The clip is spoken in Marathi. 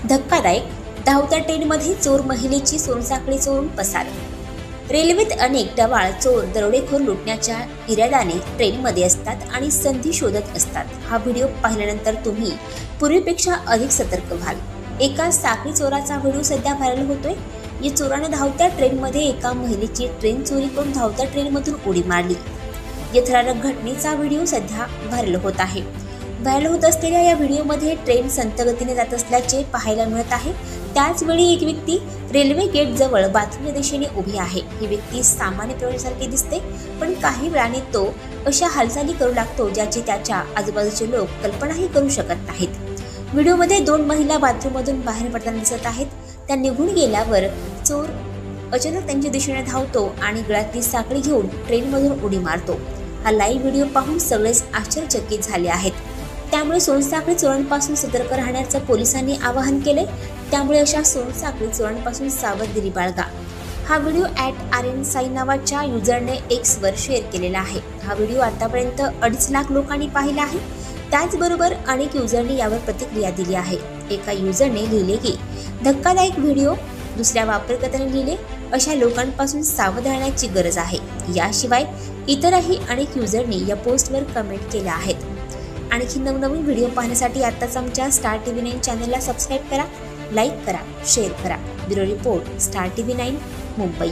धक्कादायक, धावत्या ट्रेनमध्ये चोर महिलेची सोनसाखळी चोरून पसार। रेल्वेत अनेक टवाळ चोर दरोडेखोर लुटण्याच्या इराद्याने ट्रेनमध्ये असतात आणि संधी शोधत असतात। हा व्हिडिओ पाहिल्यानंतर तुम्ही पूर्वीपेक्षा अधिक सतर्क व्हाल। एका साखळी चोराचा व्हिडिओ सध्या व्हायरल होतोय। या चोराने धावत्या ट्रेनमध्ये एका महिलेची ट्रेन चोरी करून धावत्या ट्रेनमधून उडी मारली। या थरारक घटनेचा व्हिडिओ सध्या व्हायरल होत आहे। व्हायरल होत असलेल्या या व्हिडिओमध्ये ट्रेन संथ गतीने जात असल्याचे पाहायला मिळत आहे। त्याच वेळी एक व्यक्ती रेल्वे गेट जवळ बाथरूमच्या दिशेने उभी आहे। ही व्यक्ती सामान्य प्रवाशासारखी दिसते, पण काही वेळाने तो अशा हालचाली करू लागतो ज्याची त्याच्या आजूबाजूचे लोक कल्पनाही करू शकत नाहीत। व्हिडिओमध्ये दोन महिला बाथरूममधून बाहेर पडताना दिसत आहेत। त्या निघून गेल्यावर चोर अचानक त्यांच्या दिशेने धावतो आणि गळ्यातली साखळी घेऊन ट्रेनमधून उडी मारतो। हा लाईव्ह व्हिडिओ पाहून सगळेच आश्चर्यचकित झाले आहेत। त्यामुळे सोनसाखळी चोरांपासून सतर्क राहण्याचं पोलिसांनी आवाहन केले। त्यामुळे अशा सोनसाखळी चोरांपासून सावधगिरी बाळगा। हा व्हिडिओ @RNSai नावाच्या युजरने X वर शेअर केलेला आहे। हा व्हिडिओ आतापर्यंत 2.5 लाख लोकांनी पाहिला आहे। त्याचबरोबर अनेक युजरनी यावर प्रतिक्रिया दिली आहे। एका युजरने लिहिले की धक्कादायक व्हिडिओ, दुसऱ्या वापरकर्त्याने लिहिले अशा लोकांपासून सावध राहण्याची गरज आहे। याशिवाय इतरही अनेक युजरनी या पोस्टवर कमेंट केल्या आहेत। आणखी नवनवीन व्हिडिओ पाहण्यासाठी आताच आमच्या स्टार TV9 चॅनलला सबस्क्राईब करा, लाईक करा, शेअर करा। Bureau report, star TV9 Mumbai.